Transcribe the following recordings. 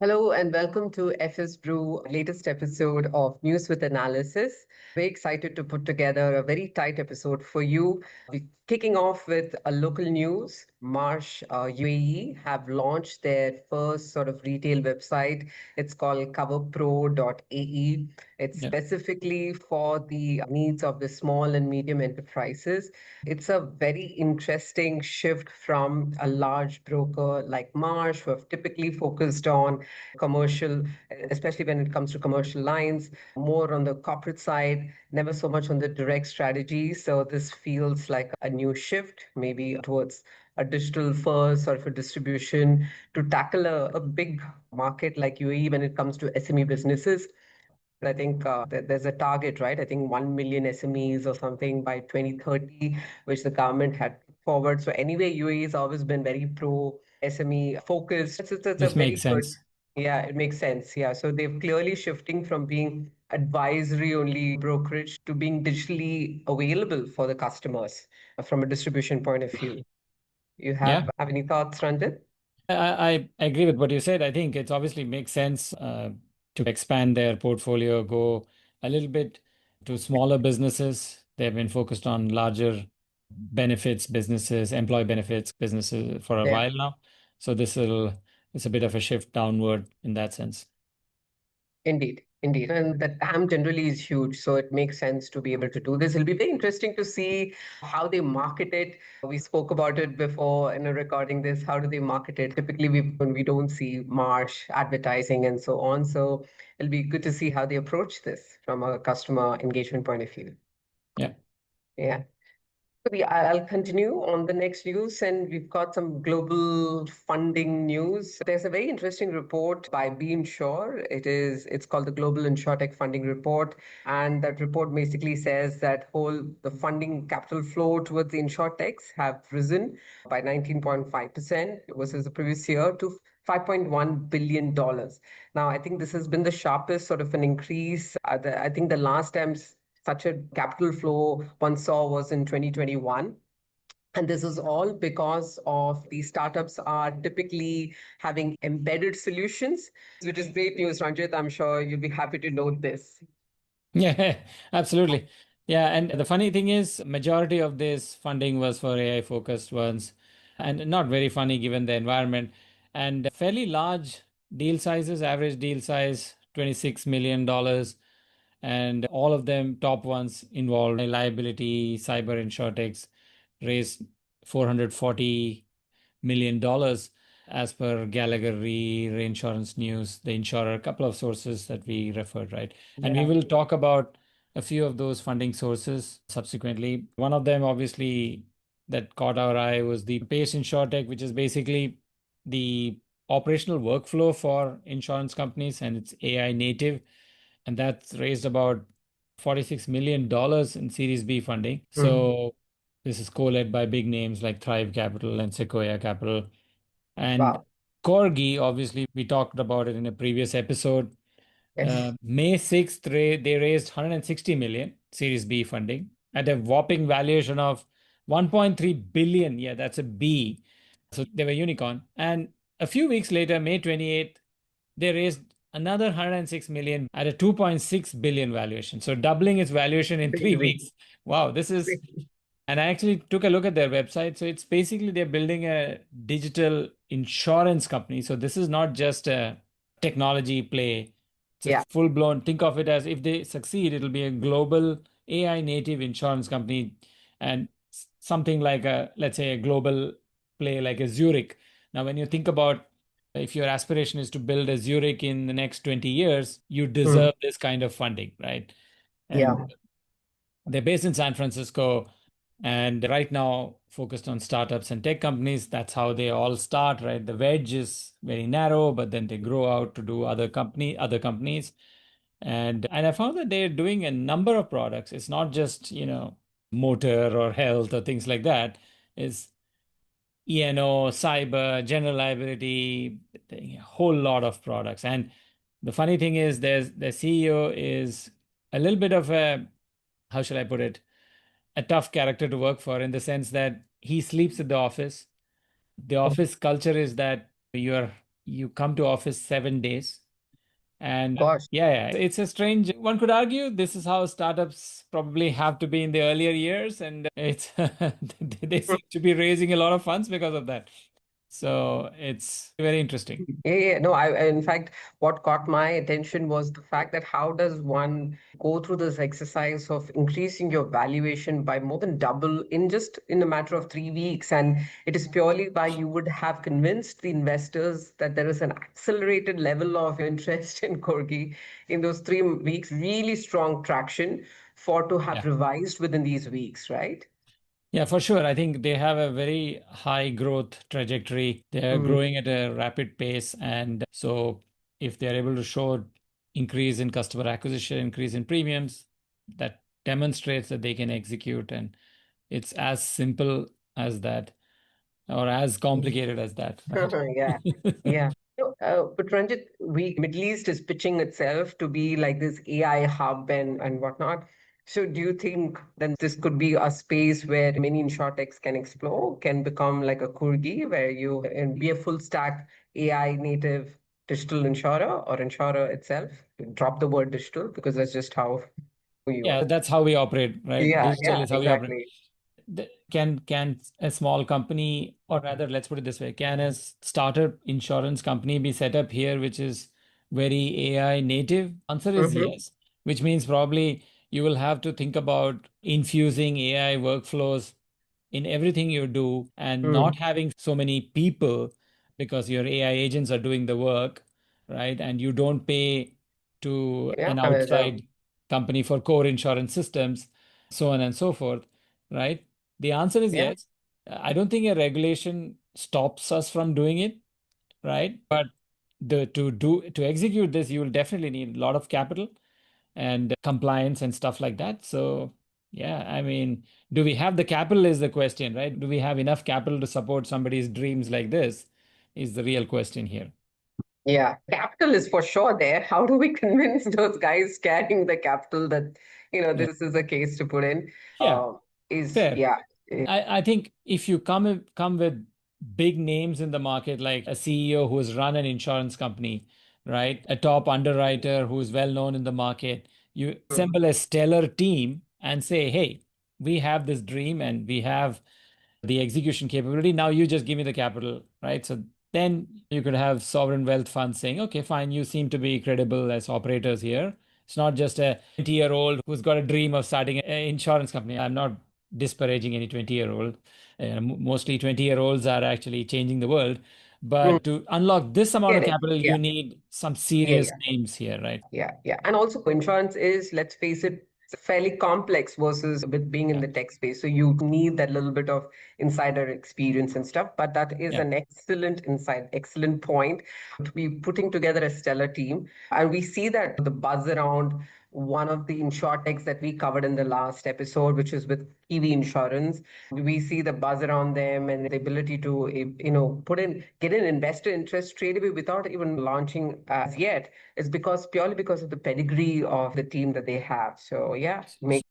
Hello and welcome to FS Brew, latest episode of News with Analysis. Very excited to put together a very tight episode for you. We're kicking off with a local news. Marsh UAE have launched their first sort of retail website. It's called coverpro.ae. It's Yeah. specifically for the needs of the small and medium enterprises. It's a very interesting shift from a large broker like Marsh, who have typically focused on commercial, especially when it comes to commercial lines, more on the corporate side, never so much on the direct strategy. So this feels like a new shift, maybe towards a digital first sort of a distribution to tackle a big market like UAE when it comes to SME businesses. I think that there's a target, right? I think 1 million SMEs or something by 2030, which the government had put forward. So anyway, UAE has always been very pro SME focused. It's a This very makes good, sense. yeah, it makes sense. Yeah. So they're clearly shifting from being advisory only brokerage to being digitally available for the customers from a distribution point of view. You Yeah, have any thoughts, Ranjit? I agree with what you said. I think it's obviously makes sense to expand their portfolio, go a little bit to smaller businesses. They've been focused on larger benefits businesses, employee benefits businesses for a Yeah. while now. So it's a bit of a shift downward in that sense. Indeed, indeed. And the TAM generally is huge, so it makes sense to be able to do this. It'll be very interesting to see how they market it. We spoke about it before in a recording this. How do they market it? Typically, when we don't see Marsh advertising and so on. So it'll be good to see how they approach this from a customer engagement point of view. Yeah. Yeah. I'll continue on the next news, and we've got some global funding news. There's a very interesting report by Be Insure. It's called the Global InsurTech Funding Report, and that report basically says that the funding capital flow towards the insurtechs have risen by 19.5% versus the previous year to $5.1 billion. Now, I think this has been the sharpest sort of an increase. I think the last time such a capital flow one saw was in 2021. And this is all because of these startups are typically having embedded solutions, which is great news, Ranjit. I'm sure you'll be happy to note this. Yeah, absolutely. Yeah, and the funny thing is, majority of this funding was for AI focused ones, and not very funny given the environment. And fairly large deal sizes, average deal size $26 million, and all of them top ones involved liability, cyber insurtechs raised $440 million as per Gallagher Reinsurance News, the insurer, a couple of sources that we referred, right? And we Yeah. will talk about a few of those funding sources subsequently. One of them, obviously, that caught our eye was the Pace InsurTech, which is basically the operational workflow for insurance companies, and it's AI native. And that's raised about $46 million in Series B funding. Mhm. So this is co-led by big names like Thrive Capital and Sequoia Capital. And Wow. Corgi, obviously, we talked about it in a previous episode. Yes. May 6th, they raised 160 million Series B funding at a whopping valuation of 1.3 billion. Yeah, that's a B. So they were unicorn. And a few weeks later, May 28th, they raised another 106 million at a 2.6 billion valuation. So doubling its valuation in three Crazy. weeks. Wow, this is, and I actually took a look at their website. So it's basically they're building a digital insurance company. So this is not just a technology play. It's a Yeah. full blown, think of it as if they succeed, it'll be a global AI native insurance company and something like a, let's say, a global play like a Zurich. Now, when you think about if your aspiration is to build a Zurich in the next 20 years, you Mm. deserve this kind of funding, right? And Yeah. they're based in San Francisco and right now focused on startups and tech companies. That's how they all start, right? The wedge is very narrow, but then they grow out to do other companies. And I found that they're doing a number of products. It's not just, motor or health or things like that. It's E&O, cyber, general liability, a whole lot of products. And the funny thing is, the CEO is a little bit of a, how should I put it, a tough character to work for in the sense that he sleeps at the office. The office culture is that you're you come to office 7 days. And Gosh. yeah, it's a strange, one could argue this is how startups probably have to be in the earlier years. And it's they seem to be raising a lot of funds because of that. So it's very interesting. Yeah. No, in fact, what caught my attention was the fact that how does one go through this exercise of increasing your valuation by more than double in just in a matter of 3 weeks? And it is purely by you would have convinced the investors that there is an accelerated level of interest in Corgi in those 3 weeks, really strong traction for to have Yeah. revised within these weeks, right? Yeah, for sure. I think they have a very high growth trajectory. They are Mm. growing at a rapid pace. And so if they're able to show increase in customer acquisition, increase in premiums, that demonstrates that they can execute. And it's as simple as that, or as complicated as that, right? Yeah, yeah. No, but Ranjit, Middle East is pitching itself to be like this AI hub and whatnot. So do you think then this could be a space where many insurtechs can explore, can become like a Kurgi, where you and be a full stack AI native digital insurer or insurer itself? Drop the word digital because that's just how you Yeah, are. that's how we operate, right? Yeah, Digital yeah, is how we operate. exactly. Can a small company, or rather, let's put it this way, can a startup insurance company be set up here, which is very AI native? Answer is Mm-hmm. yes, which means probably you will have to think about infusing AI workflows in everything you do and not Mm. having so many people because your AI agents are doing the work, right? And you don't pay to Yeah, an I mean, outside company for core insurance systems, so on and so forth, right? The answer is yeah. yes. I don't think a regulation stops us from doing it, right? But to execute this, you will definitely need a lot of capital and compliance and stuff like that. So, yeah, I mean, do we have the capital is the question, right? Do we have enough capital to support somebody's dreams like this? Is the real question here. Yeah, capital is for sure there. How do we convince those guys carrying the capital that, Yeah. this is a case to put in? Yeah, Is, fair. yeah. I think if you come with big names in the market, like a CEO who's run an insurance company, right? A top underwriter who's well known in the market, you Mm. assemble a stellar team and say, hey, we have this dream and we have the execution capability. Now you just give me the capital, right? So then you could have sovereign wealth funds saying, okay, fine, you seem to be credible as operators here. It's not just a 20-year-old who's got a dream of starting an insurance company. I'm not disparaging any 20-year-old. Mostly 20-year-olds are actually changing the world. Mm. But to unlock this amount Get of it. capital, Yeah. you need some Yeah, serious yeah. names here, right? Yeah, yeah. And also, insurance is, let's face it, it's fairly complex versus with being in Yeah, the tech space. So you need that little bit of insider experience and stuff. But that is yeah. an excellent insight, excellent point to be putting together a stellar team. And we see that the buzz around one of the insurtechs that we covered in the last episode, which is with Kiwi Insurance. We see the buzz around them and the ability to, get an investor interest straight away without even launching as yet. It's because purely because of the pedigree of the team that they have. So yeah, make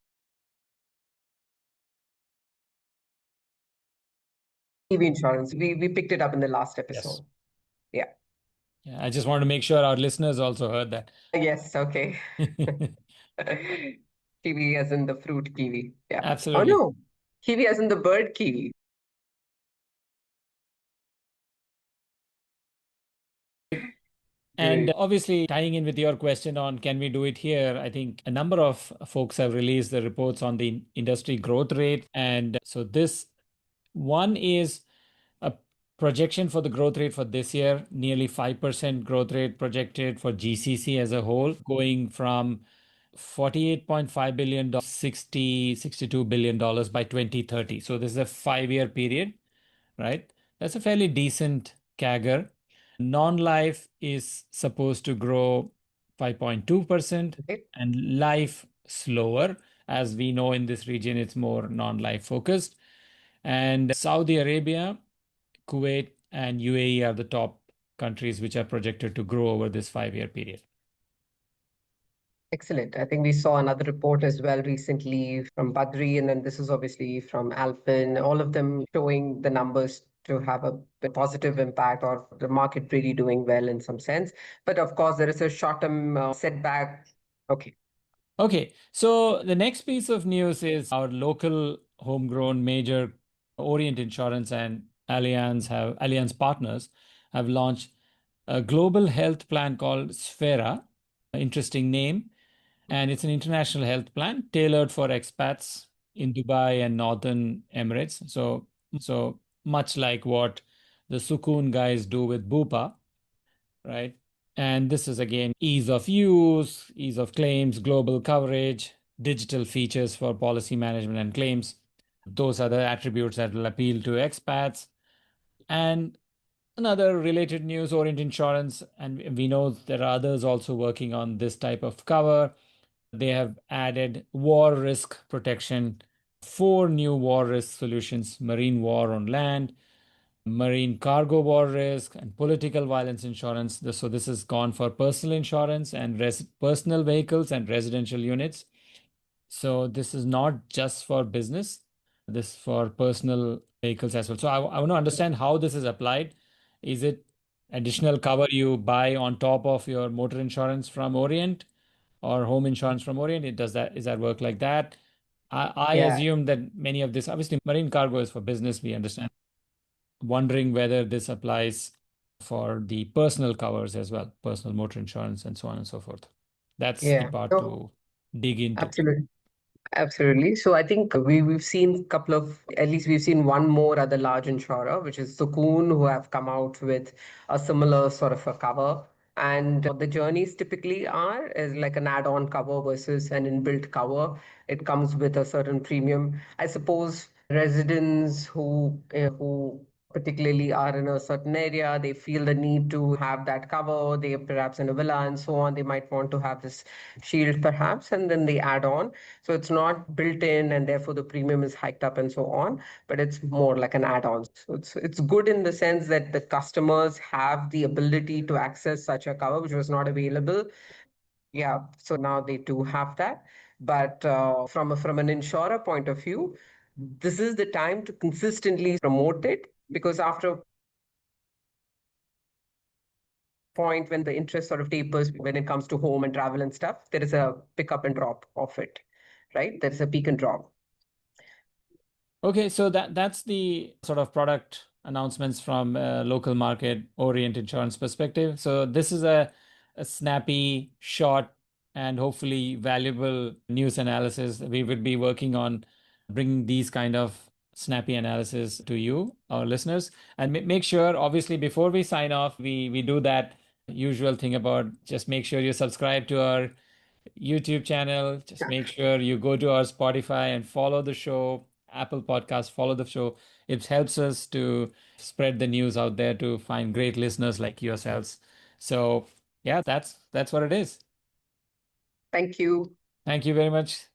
TV insurance. We picked it up in the last Yes. episode. Yeah. Yeah, I just wanted to make sure our listeners also heard that. Yes. Okay. Kiwi as in the fruit kiwi. Yeah. Oh Absolutely. no, kiwi as in the bird kiwi. And Great. obviously, tying in with your question on can we do it here, I think a number of folks have released the reports on the industry growth rate. And so, this one is a projection for the growth rate for this year, nearly 5% growth rate projected for GCC as a whole, going from 48.5 billion dollars, 62 billion dollars by 2030. So, this is a 5 year period, right? That's a fairly decent CAGR. Non-life is supposed to grow 5.2% Okay. and life slower. As we know in this region, it's more non-life focused. And Saudi Arabia, Kuwait, and UAE are the top countries which are projected to grow over this 5 year period. Excellent. I think we saw another report as well recently from Badri, and then this is obviously from Alpin, all of them showing the numbers to have a positive impact or the market really doing well in some sense. But of course, there is a short-term setback. Okay. Okay, so the next piece of news is our local homegrown major Orient Insurance and Allianz partners have launched a global health plan called Sphera. Interesting name. And it's an international health plan tailored for expats in Dubai and Northern Emirates. So much like what the Sukun guys do with Bupa, right? And this is again ease of use, ease of claims, global coverage, digital features for policy management and claims. Those are the attributes that will appeal to expats. And another related news, Orient Insurance, and we know there are others also working on this type of cover. They have added war risk protection, four new war risk solutions: marine war on land, marine cargo war risk, and political violence insurance. So this is gone for personal insurance and personal vehicles and residential units. So this is not just for business, this is for personal vehicles as well. So I want to understand how this is applied. Is it additional cover you buy on top of your motor insurance from Orient or home insurance from Orient? Is that work like that? I Yeah. assume that many of this, obviously, marine cargo is for business, we understand. Wondering whether this applies for the personal covers as well, personal motor insurance and so on and so forth. That's the Yeah. part No, to dig into. absolutely. Absolutely. So I think we've seen a couple of, at least we've seen one more other large insurer, which is Sukun, who have come out with a similar sort of a cover. And the journeys typically are is like an add-on cover versus an inbuilt cover. It comes with a certain premium. I suppose residents who particularly are in a certain area, they feel the need to have that cover. They perhaps in a villa and so on, they might want to have this shield perhaps, and then they add on. So it's not built in, and therefore the premium is hiked up and so on, but it's more like an add-on. So it's good in the sense that the customers have the ability to access such a cover, which was not available. Yeah, so now they do have that. But from an insurer point of view, this is the time to consistently promote it, because after a point when the interest sort of tapers when it comes to home and travel and stuff, there is a pickup and drop of it, right? There is a peak and drop. Okay, so that's the sort of product announcements from local market Orient Insurance perspective. So this is a snappy, short, and hopefully valuable news analysis. We would be working on bringing these kind of snappy analysis to you, our listeners, and make sure, obviously, before we sign off, we do that usual thing about just make sure you subscribe to our YouTube channel. Just make sure you go to our Spotify and follow the show, Apple Podcast, follow the show. It helps us to spread the news out there to find great listeners like yourselves. So yeah, that's what it is. Thank you. Thank you very much.